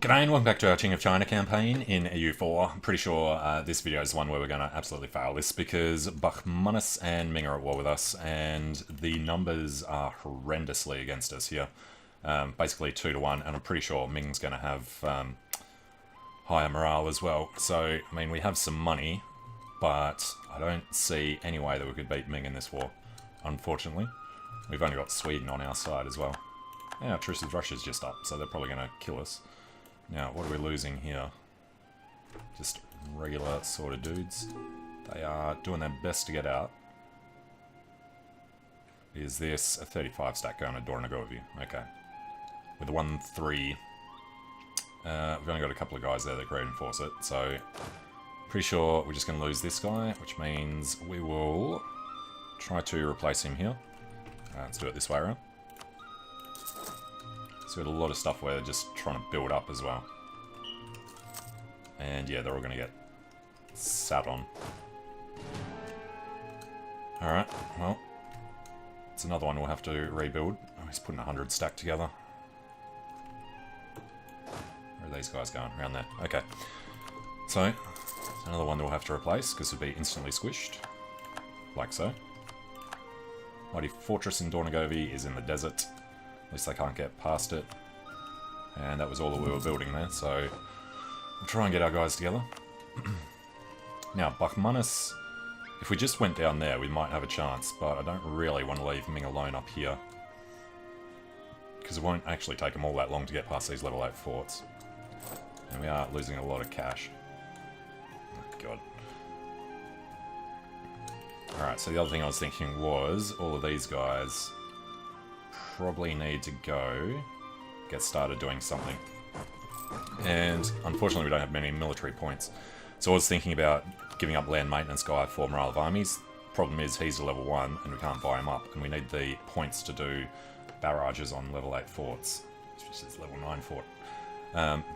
G'day and welcome back to our Qing of China campaign in EU4. I'm pretty sure this video is the one where we're going to absolutely fail this because Bakhmanis and Ming are at war with us and the numbers are horrendously against us here. Basically 2-1, and I'm pretty sure Ming's going to have higher morale as well. So, I mean, we have some money, but I don't see any way that we could beat Ming in this war, unfortunately. We've only got Sweden on our side as well. Yeah, truce with Russia's just up, so they're probably going to kill us. Now, what are we losing here? Just regular sort of dudes. They are doing their best to get out. Is this a 35 stack going to Dornogovi? Okay. With a 1-3, we've only got a couple of guys there that can reinforce it, so pretty sure we're just going to lose this guy, which means we will try to replace him here. Let's do it this way around. So we got a lot of stuff where they're just trying to build up as well. And yeah, they're all going to get sat on. Alright, well, it's another one we'll have to rebuild. Oh, he's putting 100 stack together. Where are these guys going? Around there. Okay. So, it's another one that we'll have to replace, because it'll be instantly squished. Like so. Mighty Fortress in Dornogovi is in the desert. At least they can't get past it. And that was all that we were building there, so we'll try and get our guys together. Now, Bakhmanis, if we just went down there, we might have a chance, but I don't really want to leave Ming alone up here. Because it won't actually take them all that long to get past these level 8 forts. And we are losing a lot of cash. Oh, God. Alright, so the other thing I was thinking was, all of these guys probably need to go get started doing something. And unfortunately we don't have many military points. So I was thinking about giving up land maintenance guy for morale of armies. Problem is he's a level 1 and we can't buy him up, and we need the points to do barrages on level 8 forts. Which is level 9 fort.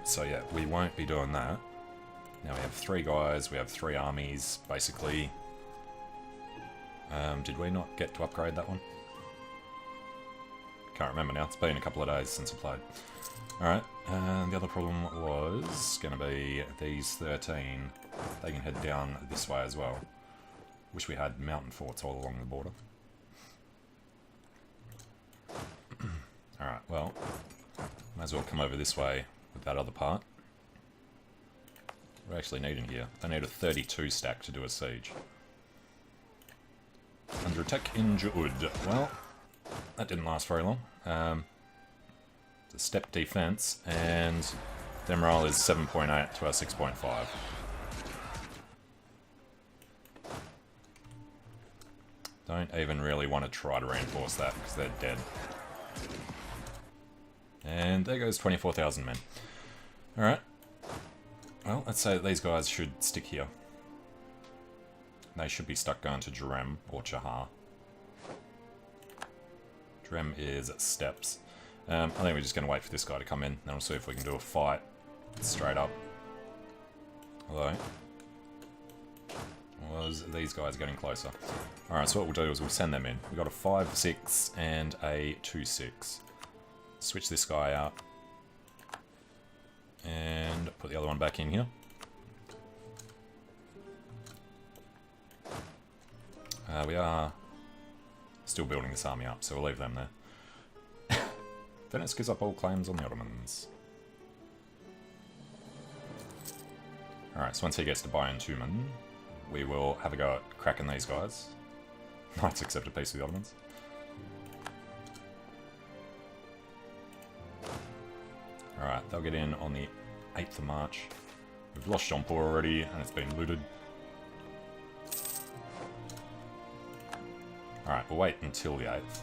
So yeah, we won't be doing that. Now we have 3 guys, we have 3 armies, basically. Did we not get to upgrade that one? Can't remember now, it's been a couple of days since I played. Alright, the other problem was going to be these 13. They can head down this way as well. Wish we had mountain forts all along the border. Alright, well, might as well come over this way with that other part. What do we actually need in here? They need a 32 stack to do a siege. Under attack in Juud. Well, that didn't last very long. It's a step defense, and their morale is 7.8 to our 6.5. Don't even really want to try to reinforce that, because they're dead. And there goes 24,000 men. Alright. Well, let's say that these guys should stick here. They should be stuck going to Jurem or Chahar. Jurem is steppes. I think we're just going to wait for this guy to come in, and we'll see if we can do a fight straight up. Although, was these guys getting closer? Alright, so what we'll do is we'll send them in. We've got a 5-6 and a 2-6. Switch this guy out. And put the other one back in here. We are still building this army up, so we'll leave them there. Venice gives up all claims on the Ottomans. Alright, so once he gets to Bayern Tumen, we will have a go at cracking these guys. Knights accept a peace with the Ottomans. Alright, they'll get in on the 8th of March. We've lost Jaunpur already, and it's been looted. Alright, we'll wait until the 8th.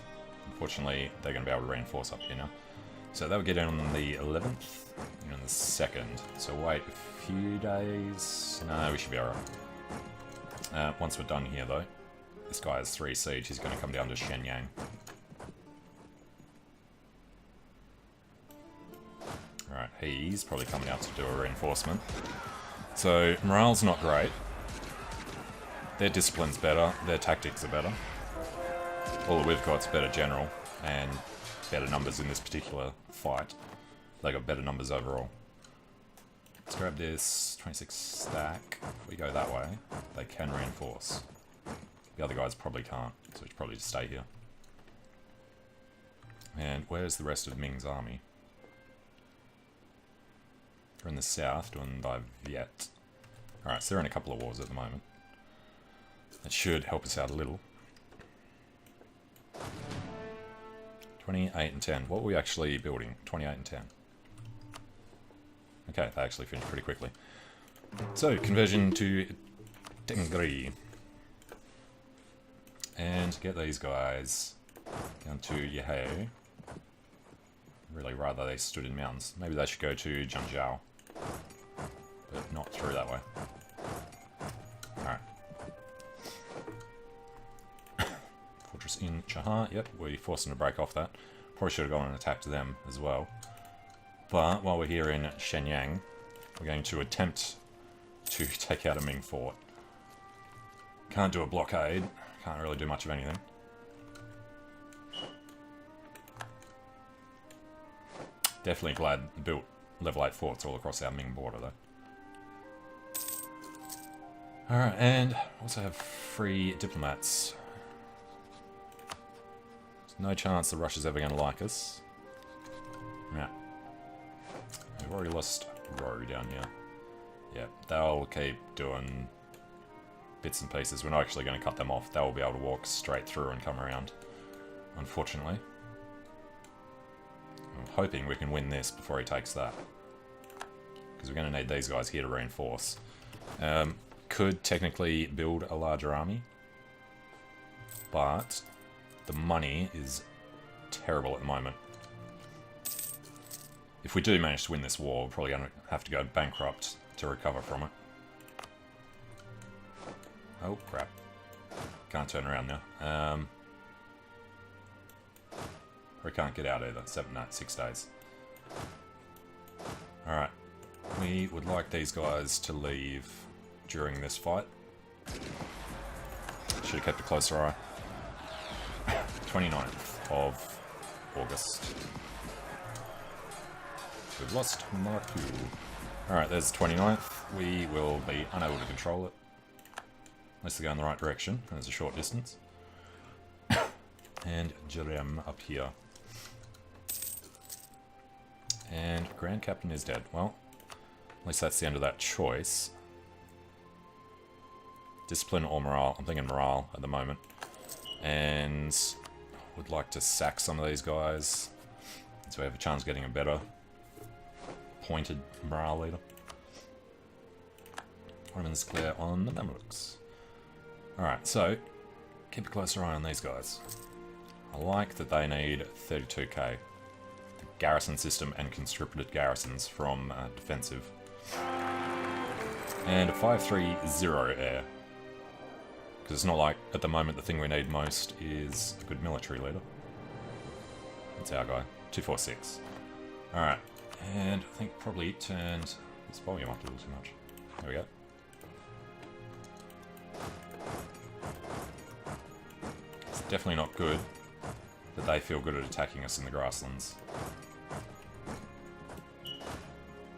Unfortunately, they're going to be able to reinforce up here now. So they'll get in on the 11th and on the 2nd. So wait a few days. No, we should be alright. Once we're done here, though, this guy has 3 siege. He's going to come down to Shenyang. Alright, he's probably coming out to do a reinforcement. So morale's not great. Their discipline's better. Their tactics are better. All that we've got's better general, and better numbers in this particular fight. They got better numbers overall. Let's grab this 26 stack. If we go that way, they can reinforce. The other guys probably can't, so we should probably just stay here. And where's the rest of Ming's army? They're in the south, doing by Viet. Alright, so they're in a couple of wars at the moment. That should help us out a little. 28 and 10. What were we actually building? 28 and 10. Okay, they actually finished pretty quickly. So, conversion to Tengri. And get these guys down to Yeheo. Really rather they stood in mountains. Maybe they should go to Zhangjiao. But not through that way. Alright. Fortress in Chahar. Yep, we forced them to break off that. Probably should have gone and attacked them as well. But while we're here in Shenyang, we're going to attempt to take out a Ming fort. Can't do a blockade. Can't really do much of anything. Definitely glad we built level 8 forts all across our Ming border though. Alright, and also have free diplomats. There's no chance that Russia's ever going to like us. Yeah. We've already lost Row down here. Yeah, they'll keep doing bits and pieces. We're not actually going to cut them off. They'll be able to walk straight through and come around, unfortunately. I'm hoping we can win this before he takes that. Because we're going to need these guys here to reinforce. Could technically build a larger army. But the money is terrible at the moment. If we do manage to win this war, we're probably going to have to go bankrupt to recover from it. Oh, crap. Can't turn around now. We can't get out either. 6 days. Alright. We would like these guys to leave during this fight. Should have kept a closer eye. 29th of August. We've lost Marku. Alright, there's the 29th. We will be unable to control it. Unless they go in the right direction. There's a short distance. And Jerem up here. And Grand Captain is dead. Well, at least that's the end of that choice. Discipline or morale? I'm thinking morale at the moment. And would like to sack some of these guys. So we have a chance of getting a better pointed morale leader. Ornaments clear on the Mamelukes. Alright, so keep a closer eye on these guys. I like that they need 32k. The garrison system and conscripted garrisons from defensive. And a 530 air. Because it's not like, at the moment, the thing we need most is a good military leader. That's our guy. 246. Alright, and I think probably turned this volume up a little too much. There we go. It's definitely not good that they feel good at attacking us in the grasslands.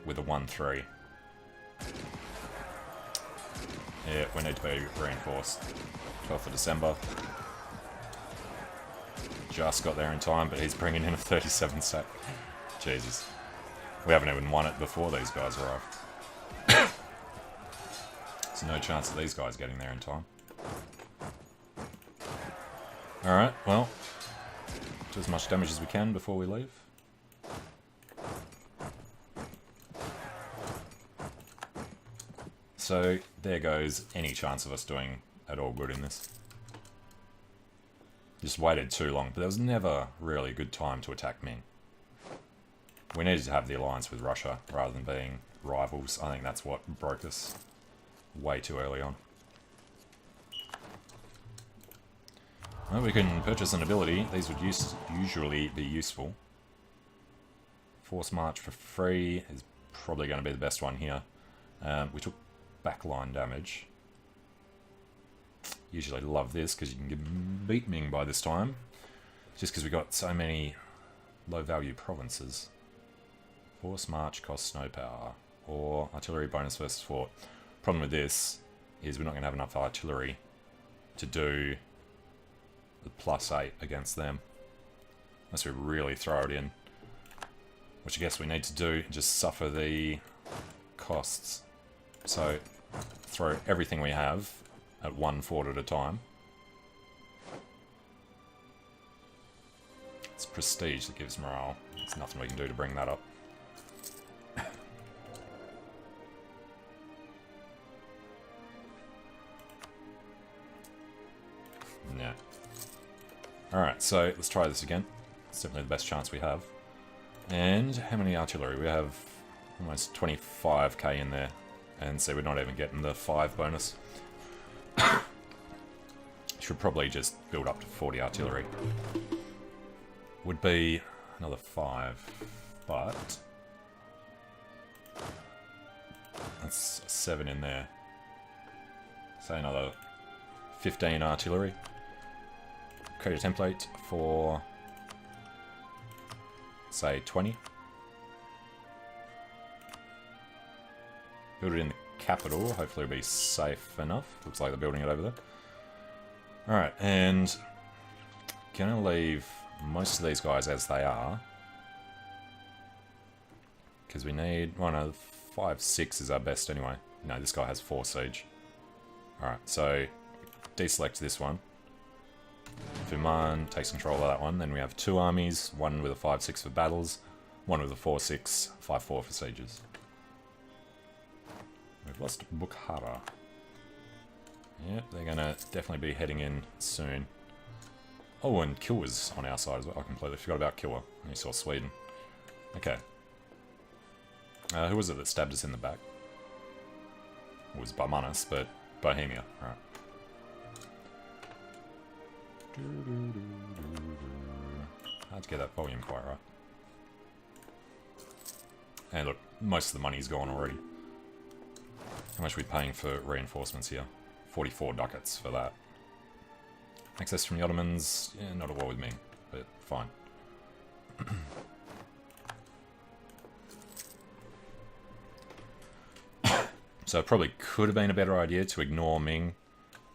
With a 1-3. Yeah, we need to be reinforced. 12th of December. Just got there in time, but he's bringing in a 37 stack. Jesus. We haven't even won it before these guys arrive. There's no chance of these guys getting there in time. Alright, well, do as much damage as we can before we leave. So, there goes any chance of us doing at all good in this. Just waited too long, but there was never really a good time to attack Ming. We needed to have the alliance with Russia rather than being rivals. I think that's what broke us way too early on. Well, we can purchase an ability. These would usually be useful. Force March for free is probably going to be the best one here. We took backline damage. Usually love this because you can beat Ming by this time. Just because we got so many low value provinces. Force March costs no power. or artillery bonus versus fort. Problem with this is we're not going to have enough artillery to do the +8 against them. Unless we really throw it in. Which I guess we need to do, just suffer the costs. So, throw everything we have at one fort at a time. It's prestige that gives morale. There's nothing we can do to bring that up. Yeah. Alright, so let's try this again. It's definitely the best chance we have. And how many artillery? We have almost 25k in there. And so we're not even getting the 5 bonus. Should probably just build up to 40 artillery. Would be another 5, but that's 7 in there. Say another 15 artillery. Create a template for, say, 20. Build it in the capital. Hopefully it'll be safe enough. Looks like they're building it over there. Alright, and gonna leave most of these guys as they are. Because we need one of 5, 6 is our best anyway. No, this guy has 4 siege. Alright, so deselect this one. Fuman takes control of that one. Then we have 2 armies, one with a 5-6 for battles, one with a 4-6, 5-4 for sieges. We've lost Bukhara. Yep, they're gonna definitely be heading in soon. Oh, and Kilwa's on our side as well. I completely forgot about Kilwa. I saw Sweden. Okay. Who was it that stabbed us in the back? It was Barmanis, but Bohemia. Alright. Hard to get that volume quite right. And look, most of the money's gone already. How much are we paying for reinforcements here? 44 ducats for that. Access from the Ottomans, yeah, not at war with Ming, but fine. So it probably could have been a better idea to ignore Ming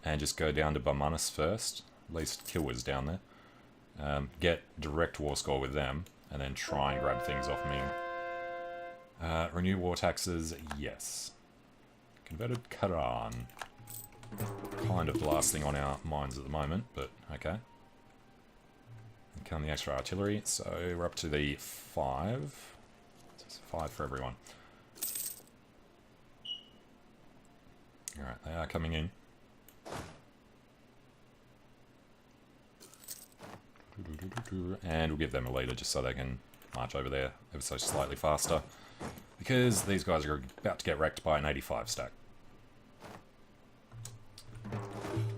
and just go down to Barmanis first. At least Kilwa's down there. Get direct war score with them, and then try and grab things off Ming. Renew war taxes, yes. Converted Karan. Kind of the last thing on our minds at the moment, but okay. And come the extra artillery, so we're up to the 5. It's 5 for everyone. Alright, they are coming in. And we'll give them a leader just so they can march over there ever so slightly faster. Because these guys are about to get wrecked by an 85 stack.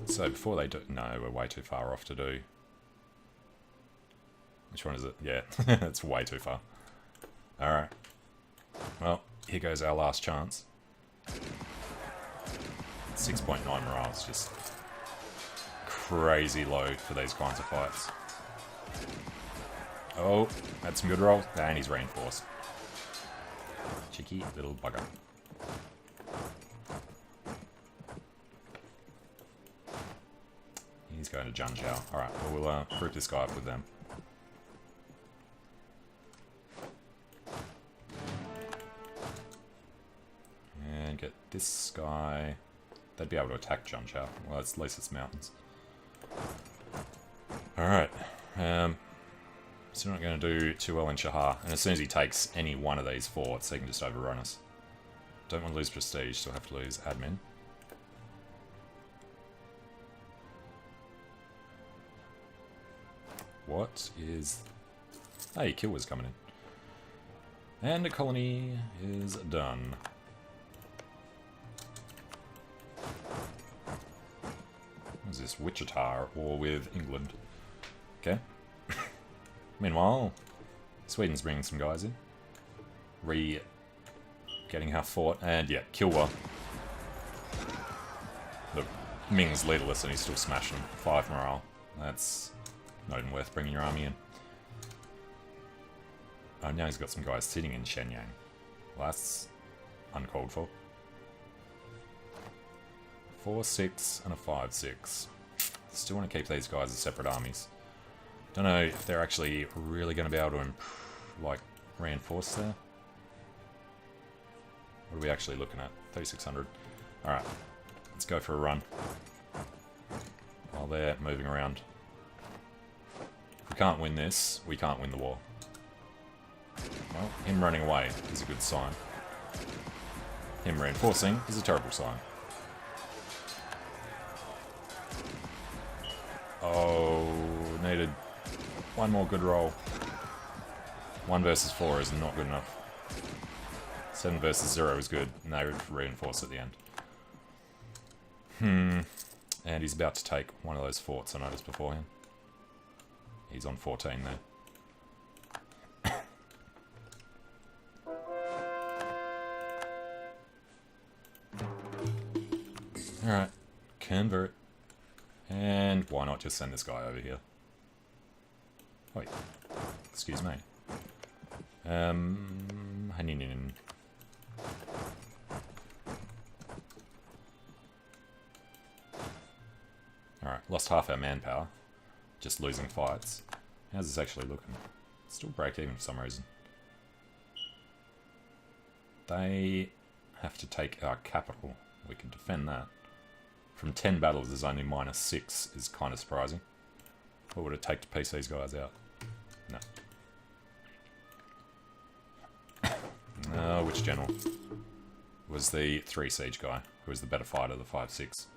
So before they do... No, we're way too far off to do... Which one is it? Yeah, it's way too far. Alright. Well, here goes our last chance. 6.9 morale is just crazy low for these kinds of fights. Oh, that's some good rolls. And he's reinforced. Cheeky little bugger. He's going to Junjiao. Alright, well, we'll group this guy up with them. And get this guy... They'd be able to attack Junjiao. Well, at least it's mountains. Alright. Still not going to do too well in Shahar. And as soon as he takes any one of these forts, he can just overrun us. Don't want to lose prestige, still have to lose admin. What is... Hey, Kilwa's coming in. And a colony is done. What is this? Wichita at war with England. Okay. Meanwhile, Sweden's bringing some guys in. Getting our fort. And yeah, Kilwa. Look, Ming's leaderless and he's still smashing. 5 morale. That's not even worth bringing your army in. Oh, now he's got some guys sitting in Shenyang. Well, that's uncalled for. 4-6 and a 5-6. Still want to keep these guys as separate armies. Don't know if they're actually really going to be able to, like, reinforce there. What are we actually looking at? 3,600. Alright, let's go for a run. While they're moving around. If we can't win this, we can't win the war. Well, him running away is a good sign. Him reinforcing is a terrible sign. Oh, needed one more good roll. 1 versus 4 is not good enough. 7 versus 0 is good, and they reinforce at the end. And he's about to take one of those forts I noticed beforehand. He's on 14 there. Alright, convert. And why not just send this guy over here? Wait, excuse me. Haninin. Alright, lost half our manpower. Just losing fights. How's this actually looking? Still break even for some reason. They have to take our capital. We can defend that. From 10 battles, there's only -6, is kind of surprising. What would it take to piece these guys out? No. Which general? Was the 3 siege guy, who was the better fighter, the 5-6.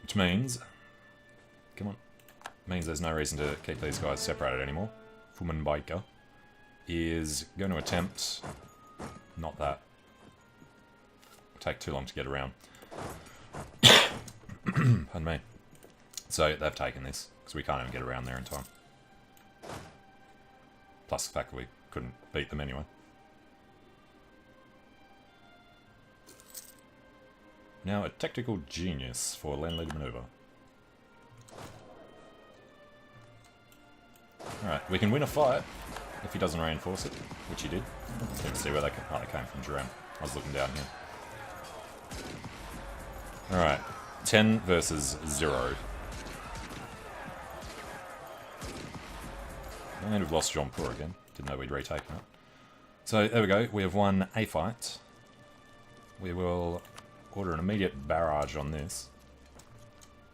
Which means... Come on. Means there's no reason to keep these guys separated anymore. Fuman Baika is going to attempt... Not that. It'll take too long to get around. Pardon me. So they've taken this, because we can't even get around there in time. Plus the fact that we couldn't beat them anyway. Now a tactical genius for land leader maneuver. Alright, we can win a fight if he doesn't reinforce it, which he did. Let's see where they came from, Jerem. I was looking down here. Alright, 10 versus 0. And we've lost Jaunpur again. Didn't know we'd retaken it. So there we go, we have won a fight. We will order an immediate barrage on this.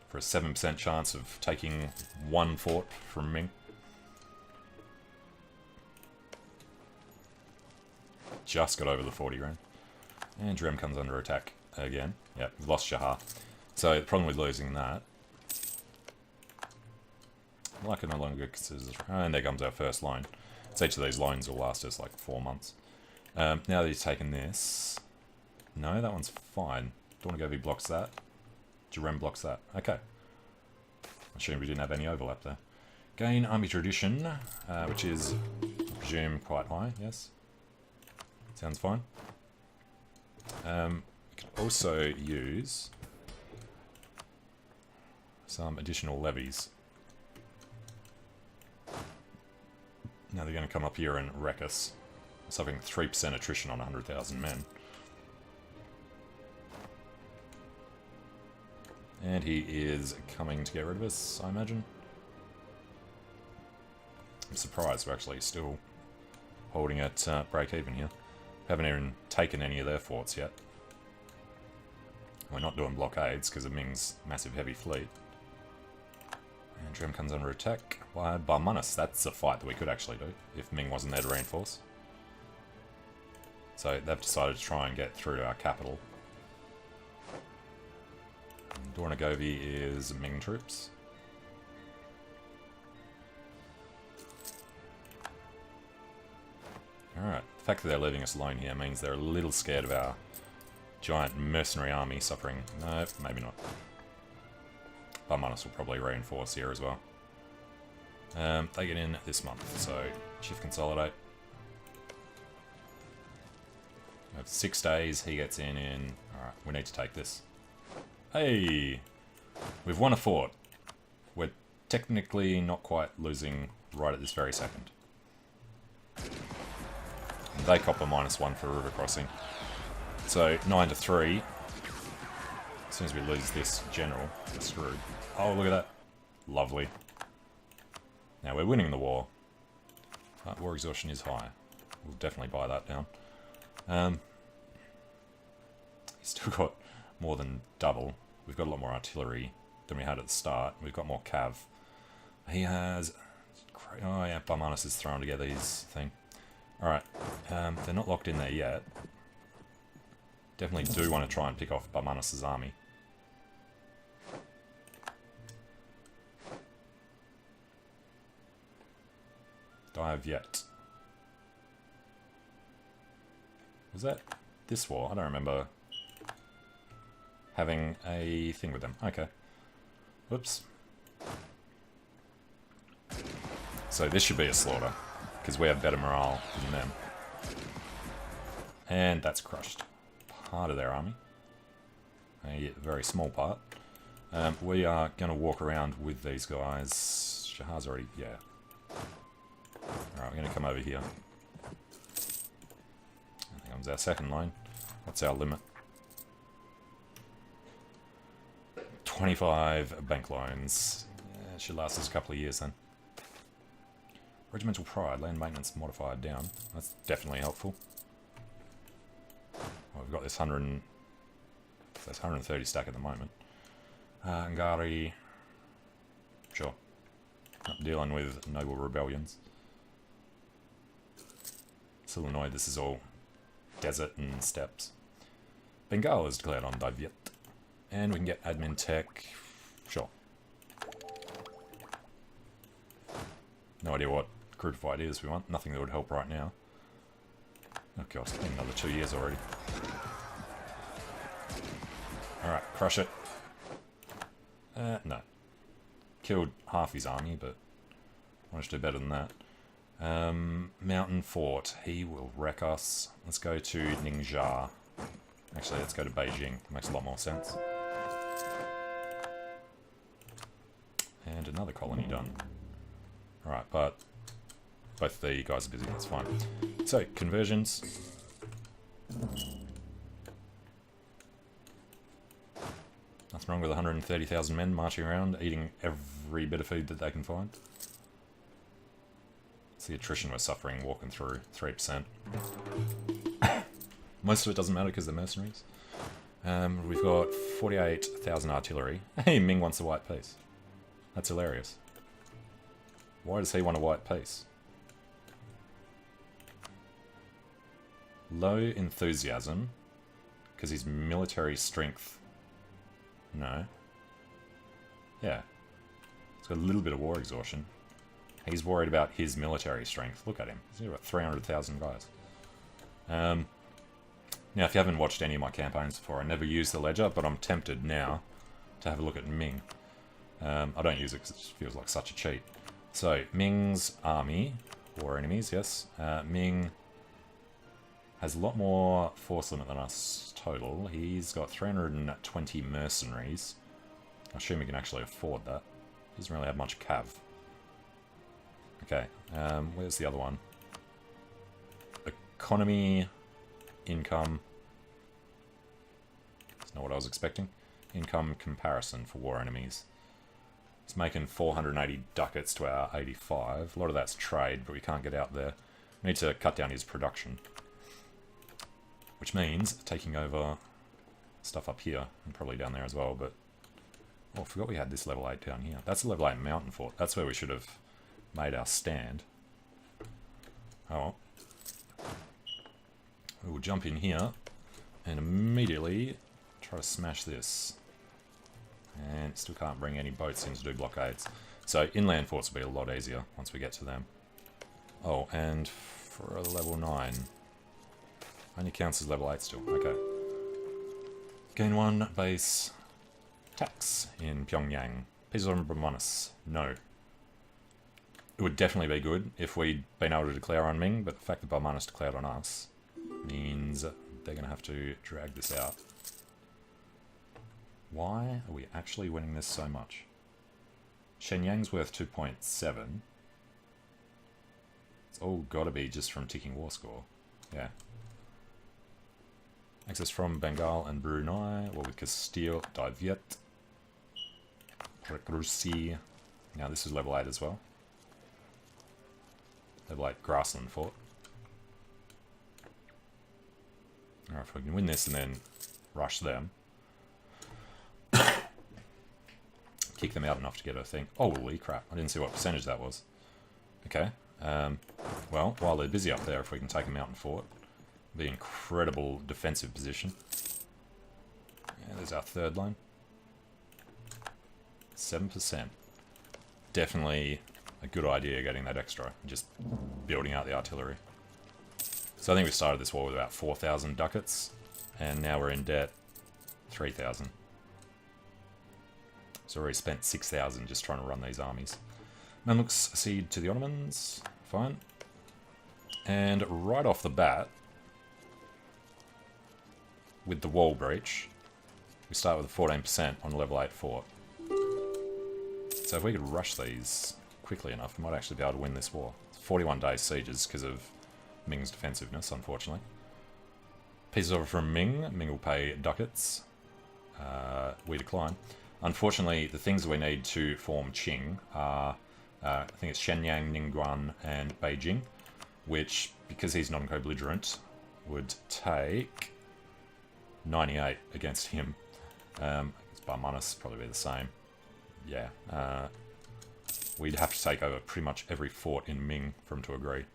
For a 7% chance of taking 1 fort from Ming. Just got over the 40 grand. And Drem comes under attack again. Yeah, we've lost Shahar. So the problem with losing that... Like it no longer considers... And there comes our first loan. So each of these loans will last us like 4 months. Now that he's taken this... No, that one's fine. Dornagovy blocks that. Jerem blocks that. Okay. I assume we didn't have any overlap there. Gain army tradition, which is, I presume, quite high, yes. Sounds fine. We can also use some additional levies. Now they're going to come up here and wreck us. Suffering 3% attrition on 100,000 men. And he is coming to get rid of us, I imagine. I'm surprised we're actually still holding at break even here. Haven't even taken any of their forts yet. We're not doing blockades because of Ming's massive heavy fleet. And Drem comes under attack by Barmanus. That's a fight that we could actually do if Ming wasn't there to reinforce. So they've decided to try and get through to our capital. Dornagovy is Ming troops. Alright, the fact that they're leaving us alone here means they're a little scared of our giant mercenary army suffering. No, maybe not. Barmanus will probably reinforce here as well. They get in this month, so shift consolidate. We have 6 days, he gets in. Alright, we need to take this. Hey! We've won a fort. We're technically not quite losing right at this very second. They cop a -1 for river crossing. So 9-3. As soon as we lose this general, we're screwed. Oh, look at that. Lovely. Now we're winning the war. War exhaustion is high. We'll definitely buy that down. He's still got more than double. We've got a lot more artillery than we had at the start. We've got more cav. He has... Oh yeah, Barmanus is throwing together his thing. Alright, they're not locked in there yet. Definitely do want to try and pick off Barmanus' army. Dive yet. Was that this war? I don't remember having a thing with them. Okay. Whoops. So this should be a slaughter, because we have better morale than them. And that's crushed. Part of their army. A very small part. We are going to walk around with these guys. Shah's already... yeah. Alright, we're going to come over here. That comes our second line. What's our limit? 25 bank loans. Yeah, it should last us a couple of years then. Regimental pride, land maintenance modified down. That's definitely helpful. Well, we've got this 130 stack at the moment. Ngari. Sure. Not dealing with noble rebellions. Still annoyed this is all desert and steppes. Bengal is declared on Daviet. And we can get admin tech. Sure. No idea what group of ideas we want. Nothing that would help right now. Oh god, it's been another 2 years already. Alright, crush it. No. Killed half his army, but I want to do better than that. Mountain Fort. He will wreck us. Let's go to Ningxia. Actually, let's go to Beijing. It makes a lot more sense. And another colony done. Alright, but both the guys are busy, that's fine. So, conversions. Nothing wrong with 130,000 men marching around, eating every bit of food that they can find. It's the attrition we're suffering walking through, 3%. Most of it doesn't matter because they're mercenaries. We've got 48,000 artillery. Hey, Ming wants a white peace. That's hilarious. Why does he want a white peace? Low enthusiasm. Because his military strength... No. Yeah. He's got a little bit of war exhaustion. He's worried about his military strength. Look at him. He's got 300,000 guys. Now, if you haven't watched any of my campaigns before, I never used the ledger, but I'm tempted now to have a look at Ming. I don't use it because it feels like such a cheat. So, Ming's army, war enemies, yes. Ming has a lot more force limit than us total. He's got 320 mercenaries. I assume he can actually afford that. He doesn't really have much cav. Okay, where's the other one? Economy, income. That's not what I was expecting. Income comparison for war enemies. It's making 480 ducats to our 85. A lot of that's trade, but we can't get out there. We need to cut down his production. Which means taking over stuff up here, and probably down there as well, but... Oh, I forgot we had this level 8 down here. That's a level 8 mountain fort. That's where we should have made our stand. Oh well. We will jump in here and immediately try to smash this. And still can't bring any boats in to do blockades. So inland forts will be a lot easier once we get to them. Oh, and for a level 9. Only counts as level 8 still. Okay. Gain 1 base tax in Pyongyang. Peace on Brahmanis. No. It would definitely be good if we'd been able to declare on Ming, but the fact that Barmanus declared on us means they're going to have to drag this out. Why are we actually winning this so much? Shenyang's worth 2.7. It's all got to be just from ticking war score. Yeah. Access from Bengal and Brunei. War with Castile, Diviet. Recruci. Now this is level 8 as well. Level 8 Grassland Fort. Alright, if we can win this and then rush them. Kick them out enough to get a thing. Holy crap, I didn't see what percentage that was. Okay, well, while they're busy up there, if we can take a mountain fort, be an incredible defensive position. Yeah, there's our third line. 7%. Definitely a good idea getting that extra, just building out the artillery. So I think we started this war with about 4,000 ducats, and now we're in debt 3,000. So already spent 6,000 just trying to run these armies. Mamluks cede to the Ottomans, fine. And right off the bat, with the wall breach, we start with a 14% on level 8 fort. So if we could rush these quickly enough, we might actually be able to win this war. 41 day sieges because of Ming's defensiveness, unfortunately. Pieces over from Ming. Ming will pay ducats. We decline. Unfortunately, the things we need to form Qing are, I think it's Shenyang, Ningguan, and Beijing, which, because he's non-co-belligerent, would take 98 against him. It's Barmanus, probably be the same. Yeah. We'd have to take over pretty much every fort in Ming for him to agree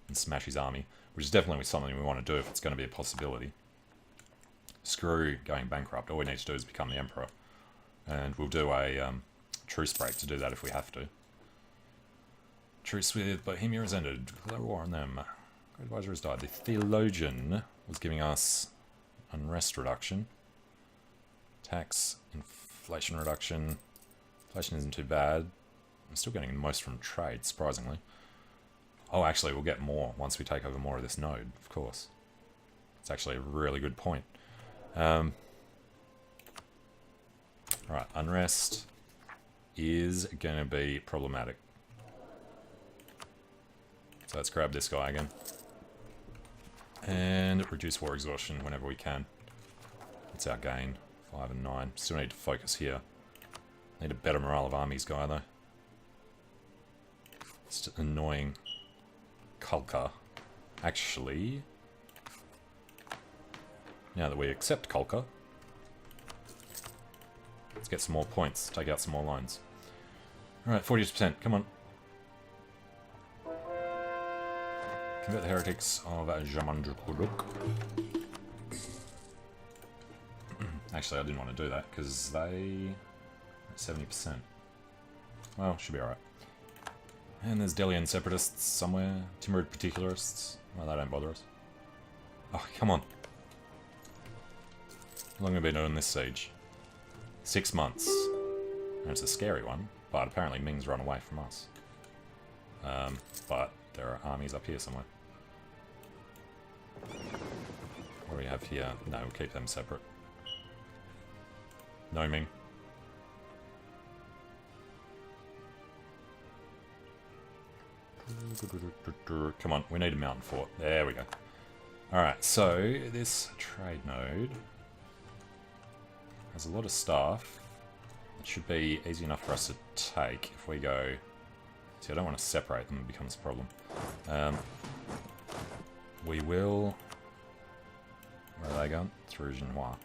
and smash his army, which is definitely something we want to do if it's going to be a possibility. Screw going bankrupt. All we need to do is become the emperor. And we'll do a truce break to do that if we have to. Truce with Bohemia has ended. Declare war on them. Great advisor has died. The theologian was giving us unrest reduction. Tax, inflation reduction. Inflation isn't too bad. I'm still getting most from trade, surprisingly. Oh, actually, we'll get more once we take over more of this node, of course. It's actually a really good point. Right, unrest is going to be problematic. So let's grab this guy again. And reduce war exhaustion whenever we can. That's our gain. 5 and 9. Still need to focus here. Need a better morale of armies guy, though. It's annoying. Kulka. Actually, now that we accept Kulka, let's get some more points, take out some more lines. Alright, 40%, come on. Convert the heretics of Jamandrukuluk. Actually, I didn't want to do that, because they are at 70%. Well, should be alright. And there's Delian separatists somewhere. Timurid particularists. Well, they don't bother us. Oh, come on. How long have we been doing this siege? 6 months. And it's a scary one, but apparently Ming's run away from us. But there are armies up here somewhere. What do we have here? No, we'll keep them separate. No Ming. Come on, we need a mountain fort. There we go. Alright, so this trade node has a lot of stuff. It should be easy enough for us to take if we go... See, I don't want to separate them, it becomes a problem. We will... Where are they going? Through Genoa.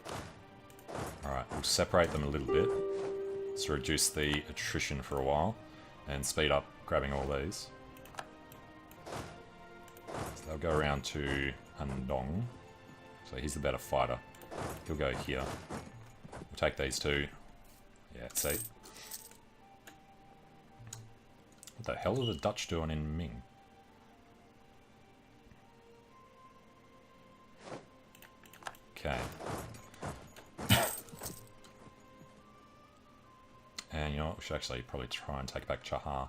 Alright, we'll separate them a little bit to reduce the attrition for a while and speed up grabbing all these. So they'll go around to Andong. So he's the better fighter. He'll go here. We'll take these two. Yeah, see. What the hell are the Dutch doing in Ming? Okay. And you know what, we should actually probably try and take back Chahar.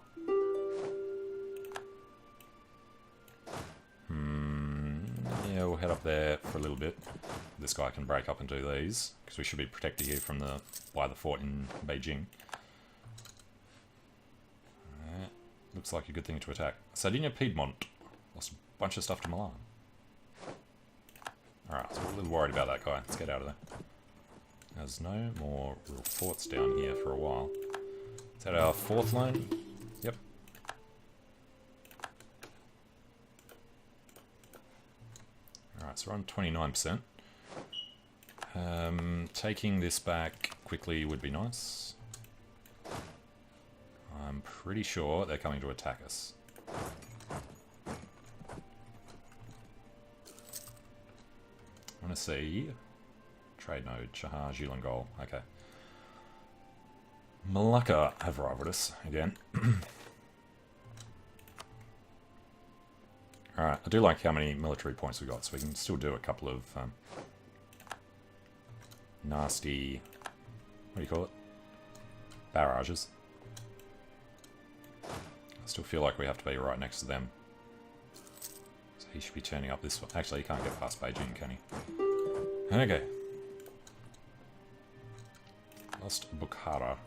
Yeah, we'll head up there for a little bit. This guy can break up and do these, because we should be protected here from by the fort in Beijing. Looks like a good thing to attack. Sardinia Piedmont. Lost a bunch of stuff to Milan. Alright, so we're a little worried about that guy. Let's get out of there. There's no more real forts down here for a while. Is that our 4th line? Yep. Alright, so we're on 29%. Taking this back quickly would be nice. I'm pretty sure they're coming to attack us. I want to see... Trade node, Chahar, Zhilangol. Okay. Malacca have rivaled us again. Alright, I do like how many military points we got, so we can still do a couple of nasty... what do you call it? Barrages. I still feel like we have to be right next to them. So he should be turning up this one. Actually, he can't get past Beijing, can he? Okay. Lost Bukhara.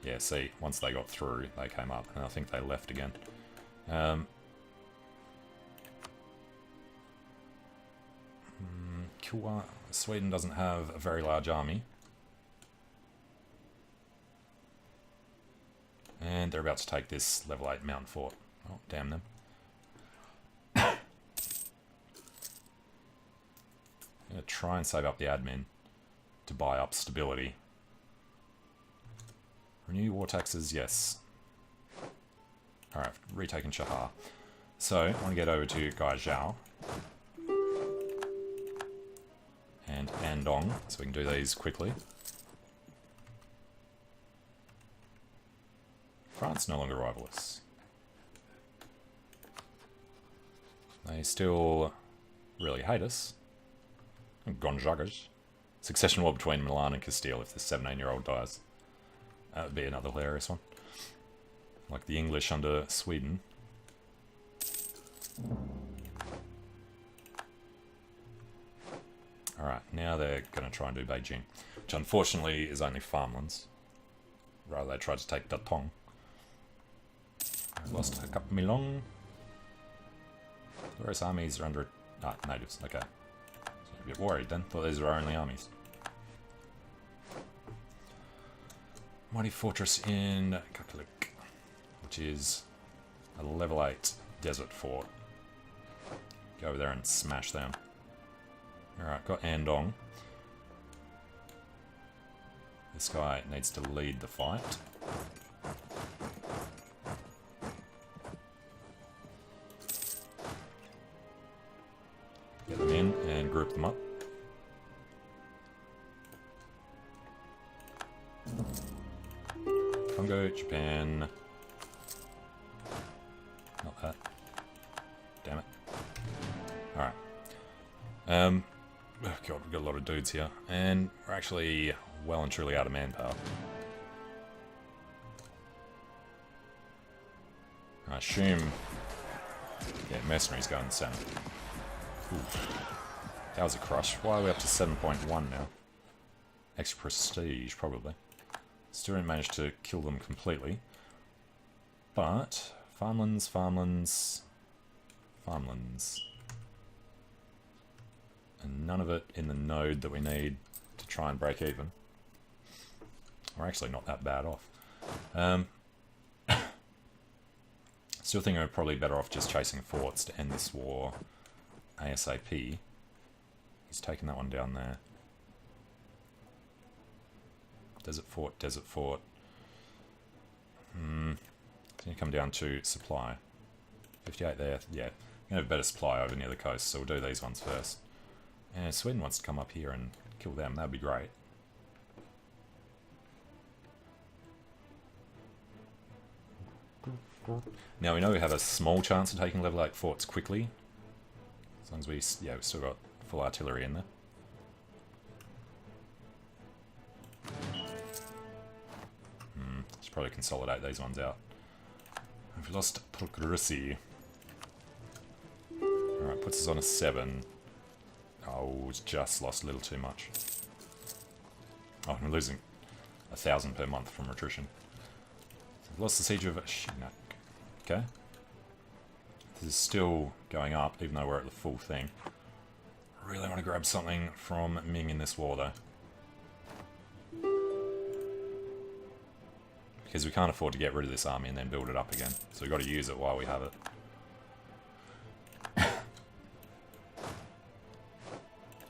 Yeah, see, once they got through, they came up, and I think they left again. Sweden doesn't have a very large army. And they're about to take this level 8 mountain fort. Oh, damn them. I'm going to try and save up the admin to buy up stability. Renew war taxes, yes. Alright, retaken Chahar. So, I want to get over to Gai Zhao. And Andong, so we can do these quickly. France no longer rival us. They still really hate us. Gonzagas. Succession war between Milan and Castile if the 17-year-old dies. That would be another hilarious one. Like the English under Sweden. Alright, now they're going to try and do Beijing. Which unfortunately is only farmlands. Rather they tried to take Datong. I've lost a couple Milong. The various armies are under... Ah, natives, okay. So a bit worried then, thought these were our only armies. Mighty fortress in Kakalik, which is a level 8 desert fort. Go over there and smash them. Alright, got Andong. This guy needs to lead the fight. Get them in and group them up. Congo, Japan. Not that. Damn it. Alright. Oh god, we've got a lot of dudes here. And we're actually well and truly out of manpower. I assume... yeah, mercenaries go in the center. That was a crush. Why are we up to 7.1 now? Extra prestige, probably. Still didn't manage to kill them completely. But, farmlands, farmlands, farmlands. And none of it in the node that we need to try and break even. We're actually not that bad off. Still think we're probably better off just chasing forts to end this war ASAP. He's taken that one down there. Desert fort, desert fort. Can you come down to supply? 58 there, yeah. We're going to have better supply over near the coast, so we'll do these ones first. And Sweden wants to come up here and kill them, that'd be great. Now we know we have a small chance of taking level 8 forts quickly. As long as we, yeah, we've still got full artillery in there. Should probably consolidate these ones out. We've lost Progressi. Alright, puts us on a 7. Oh, it's just lost a little too much. Oh, we're losing 1,000 per month from attrition. So we've lost the siege of Shinak. Okay. This is still going up, even though we're at the full thing. want to grab something from Ming in this war, though. Because we can't afford to get rid of this army and then build it up again. So we've got to use it while we have it.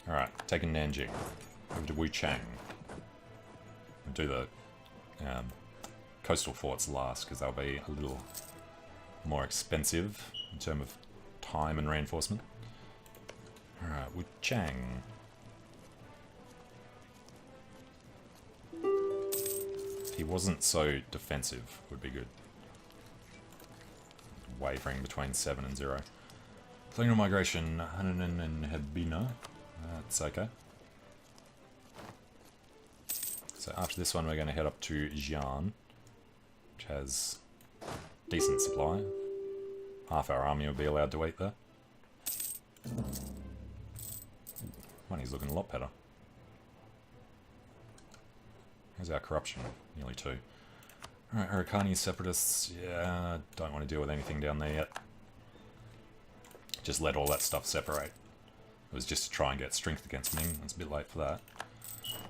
Alright, taking Nanjing. Move to Wuchang. We'll do the coastal forts last, because they'll be a little more expensive in terms of time and reinforcement. Alright, Wuchang. If he wasn't so defensive, would be good. Wavering between 7 and 0. Colonial migration, Hanan and Hebina. That's okay. So after this one, we're going to head up to Xi'an, which has decent supply. Half our army will be allowed to eat there. Money's looking a lot better. How's our corruption? Nearly 2. Alright, Arikani separatists. Yeah, don't want to deal with anything down there yet. Just let all that stuff separate. It was just to try and get strength against Ming. It's a bit late for that.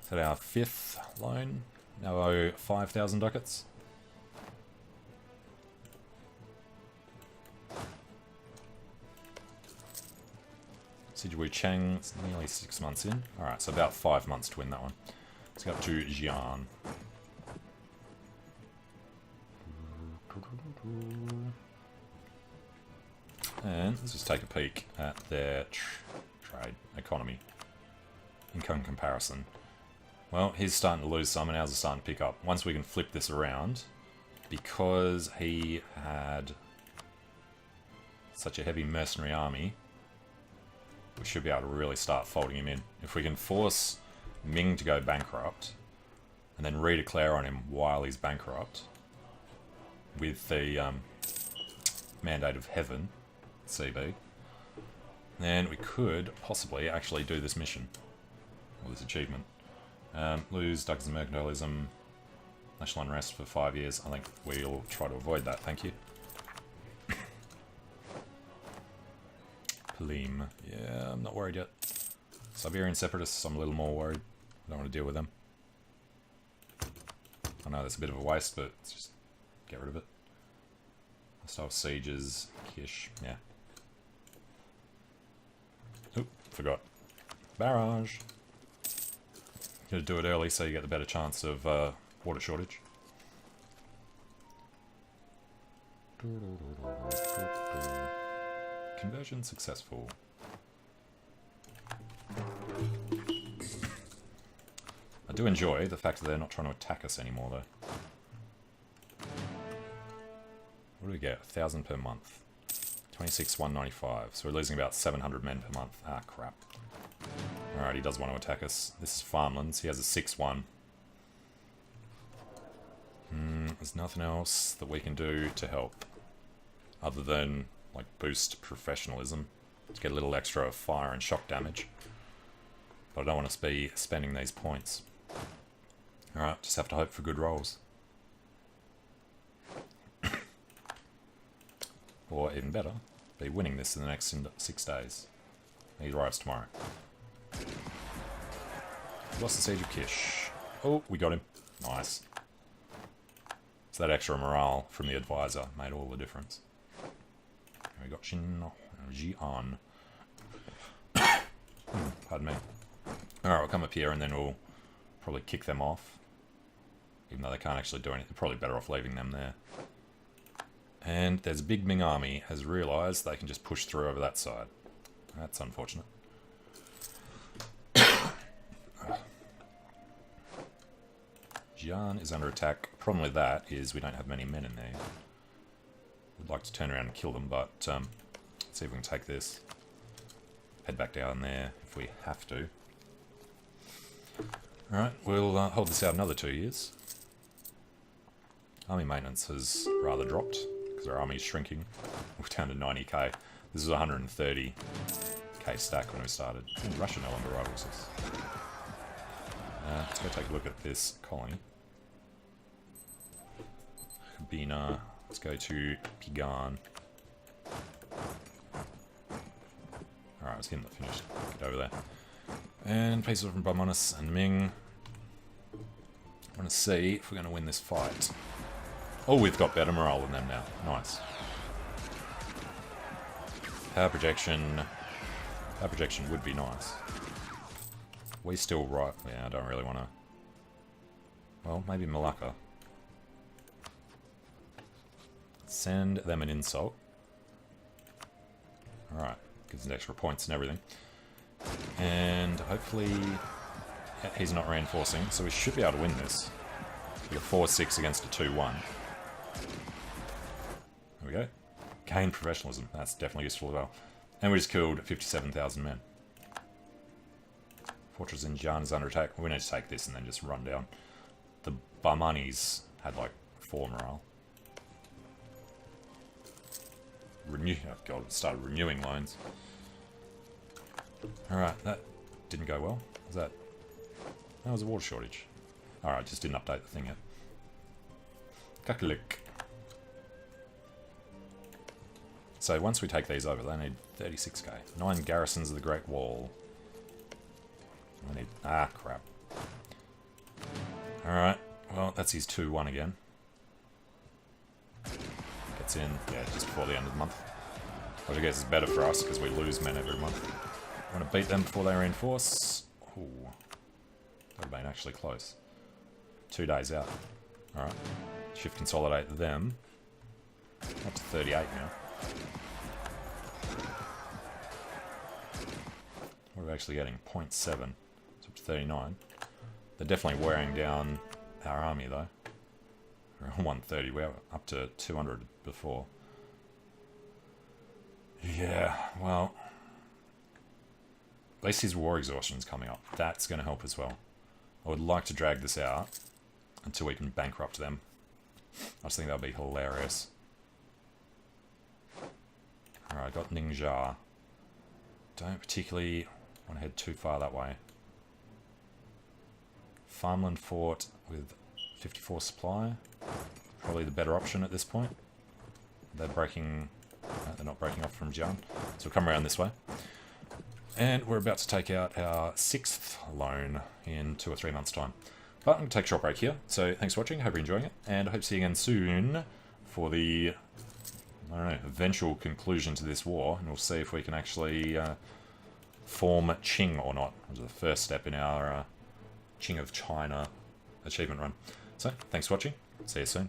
So our 5th loan. Now owe 5,000 ducats. Siege Wuchang, it's nearly 6 months in. Alright, so about 5 months to win that one. Let's go up to Xi'an. And let's just take a peek at their trade economy. Income comparison. Well, he's starting to lose some and ours are starting to pick up. Once we can flip this around, because he had such a heavy mercenary army, we should be able to really start folding him in. If we can force Ming to go bankrupt, and then redeclare on him while he's bankrupt, with the Mandate of Heaven, CB, then we could possibly actually do this mission, or this achievement. Lose ducats and mercantilism, national unrest for 5 years. I think we'll try to avoid that, thank you. Palim, yeah, I'm not worried yet. Siberian separatists, I'm a little more worried. I don't want to deal with them. I know that's a bit of a waste, but let's just get rid of it. Hostile sieges, Kish, yeah. Oop, forgot. Barrage. Gotta do it early so you get the better chance of water shortage. Conversion successful. I do enjoy the fact that they're not trying to attack us anymore, though. What do we get? 1,000 per month. 26,195. So we're losing about 700 men per month. Ah, crap. Alright, he does want to attack us. This is farmlands. He has a 6-1. There's nothing else that we can do to help. Other than, like, boost professionalism. To get a little extra fire and shock damage. But I don't want to be spending these points. Alright, just have to hope for good rolls. Or even better, be winning this in the next 6 days. He arrives tomorrow. Lost the Siege of Kish. Oh, we got him. Nice. So that extra morale from the advisor made all the difference. We got Xi'an. Pardon me. Alright, we'll come up here and then we'll probably kick them off. Even though they can't actually do anything. They're probably better off leaving them there. And there's a big Ming army has realised they can just push through over that side. That's unfortunate. Xi'an is under attack. Problem with that is we don't have many men in there. We'd like to turn around and kill them, but let's see if we can take this. Head back down there if we have to. Alright, we'll hold this out another 2 years. Army maintenance has rather dropped, because our army's shrinking. We're down to 90k. This is 130k stack when we started. Russia no longer rivals us. Let's go take a look at this colony. Bina. Let's go to Pigan. Alright, let's get them finished. Get over there. And peace from Bummonus and Ming. I want to see if we're going to win this fight. Oh, we've got better morale than them now. Nice. Power projection. Power projection would be nice. We still right. Yeah, I don't really want to. Well, maybe Malacca. Send them an insult. Alright, gives us extra points and everything. And hopefully he's not reinforcing, so we should be able to win this. We got 4-6 against a 2-1. There we go. Gain professionalism. That's definitely useful as well. And we just killed 57,000 men. Fortress in Jan is under attack. We need to take this and then just run down. The Barmanis had like 4 morale. Oh god, it started renewing loans. Alright, that didn't go well. That was a water shortage. Alright, just didn't update the thing yet. Kakalik. So once we take these over, they need 36k. 9 garrisons of the Great Wall. We need... Ah, crap. Alright, well, that's his 2-1 again. Gets in, yeah, just before the end of the month. Which I guess is better for us, because we lose men every month. Want to beat them before they reinforce. Ooh. That would have been actually close. 2 days out. Alright. Shift consolidate them. Up to 38 now. What are we actually getting? 0.7. It's up to 39. They're definitely wearing down our army though. We're on 130. We were up to 200 before. Yeah, well... At least his war exhaustion's coming up. That's going to help as well. I would like to drag this out until we can bankrupt them. I just think that would be hilarious. Alright, got Ningxia. Don't particularly want to head too far that way. Farmland Fort with 54 supply. Probably the better option at this point. They're breaking... No, they're not breaking off from Jian. So we'll come around this way. And we're about to take out our 6th loan in 2 or 3 months' time. But I'm going to take a short break here. So thanks for watching. Hope you're enjoying it. And I hope to see you again soon for the, I don't know, eventual conclusion to this war. And we'll see if we can actually form Qing or not. It was the first step in our Qing of China achievement run. So thanks for watching. See you soon.